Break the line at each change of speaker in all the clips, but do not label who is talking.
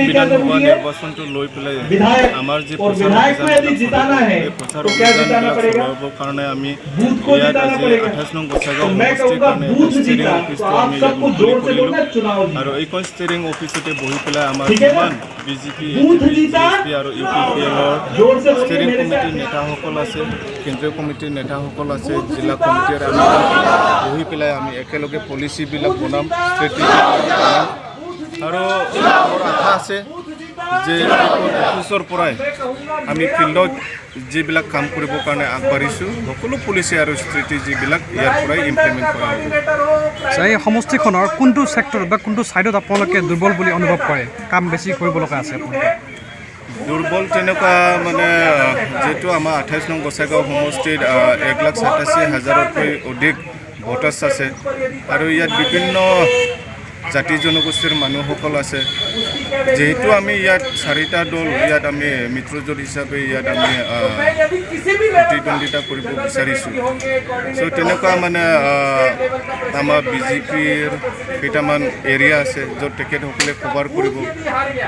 বিধানসভা নিৰ্বাচনটো লৈ পেলাই আমাৰ যি প্ৰচাৰ অভিযানবিলাক চলাবৰ কাৰণে আমি ইয়াত আজি 28 নং গোসাইগাঁও সমষ্টিৰ কাৰণে ষ্টেৰিং অফিচটো আমি ইয়াত মুকলি কৰিলোঁ আৰু এইখন ষ্টেৰিং অফিচতে বহি পেলাই আমাৰ কিমান বিজেপি আৰু UPPLৰ ষ্টেৰিং কমিটিৰ নেতাসকল আছে, কেন্দ্ৰীয় কমিটিৰ নেতাসকল আছে, জিলা কমিটিৰ আমি বহি পেলাই আমি একেলগে পলিচিবিলাক বনাম, ষ্ট্ৰেটেজি বনাম আৰু মোৰ আশা আছে যে অফিচৰ পৰাই আমি ফিল্ডত যিবিলাক কাম কৰিবৰ কাৰণে আগবাঢ়িছোঁ সকলো পলিচি আৰু ষ্ট্ৰেটেজিবিলাক ইয়াৰ পৰাই ইমপ্লিমেণ্ট কৰা হ'ব।
এই সমষ্টিখনৰ কোনটো ছেক্টৰত বা কোনটো ছাইডত আপোনালোকে দুৰ্বল বুলি অনুভৱ কৰে, কাম বেছি কৰিব লগা আছে?
দুৰ্বল তেনেকুৱা মানে যিহেতু আমাৰ 28 নং গোসাইগাঁও সমষ্টিত 1,87,000তকৈ অধিক ভোটাৰ্ছ আছে আৰু ইয়াত বিভিন্ন জাতি জনগোষ্ঠীৰ মানুহসকল আছে। যেহেতু আমি ইয়াত 4টা দল ইয়াত আমি মিত্ৰজোঁট হিচাপে ইয়াত আমি প্ৰতিদ্বন্দ্বিতা কৰিব বিচাৰিছোঁ। চ' তেনেকুৱা মানে আমাৰ বিজেপিৰ কেইটামান এৰিয়া আছে য'ত তেখেতসকলে কভাৰ কৰিব,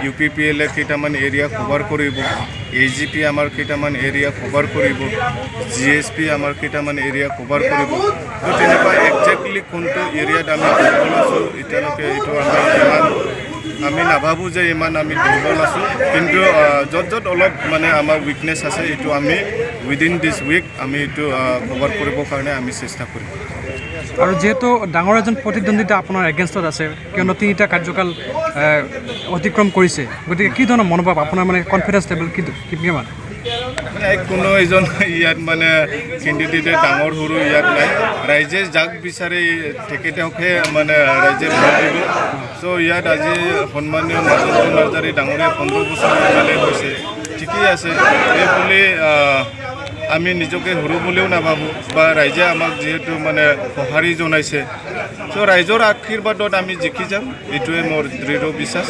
UPPLে কেইটামান এৰিয়া কভাৰ কৰিব, AGP আমাৰ কেইটামান এৰিয়া কভাৰ কৰিব, GSP আমাৰ কেইটামান এৰিয়া কভাৰ কৰিব। ত' তেনেকুৱা একজেক্টলি কোনটো এৰিয়াত আমি দুৰ্বল আছোঁ এতিয়ালৈকে এইটো আমি নাভাবোঁ যে ইমান আমি দুৰ্বল আছোঁ, কিন্তু য'ত য'ত অলপ মানে আমাৰ উইকনেছ আছে এইটো আমি উইদিন দিছ উইক আমি এইটো কভাৰ কৰিবৰ কাৰণে আমি চেষ্টা কৰিম।
আৰু যিহেতু ডাঙৰ এজন প্ৰতিদ্বন্দ্বিতা আপোনাৰ এগেইনষ্টত আছে, কিয়নো 3টা কাৰ্যকাল অতিক্ৰম কৰিছে, গতিকে কি ধৰণৰ মনোভাৱ আপোনাৰ, মানে কনফিডেঞ্চ লেভেল কিমান?
মানে কোনো এজন ইয়াত মানে কেণ্ডিডেটে ডাঙৰ সৰু ইয়াত নাই, ৰাইজে যাক বিচাৰে তেখেতকহে মানে ৰাইজে ভোট দিব। চ' ইয়াত আজি সন্মানীয় মাজেন্দ্ৰ নাৰ্জাৰী ডাঙৰীয়া 15 বছৰ এমালে হৈছে, ঠিকেই আছে। এই বুলি আমি নিজকে সৰু বুলিও নাভাবোঁ বা ৰাইজে আমাক যিহেতু মানে সঁহাৰি জনাইছে, চ' ৰাইজৰ আশীৰ্বাদত আমি জিকি যাম, এইটোৱে মোৰ দৃঢ় বিশ্বাস।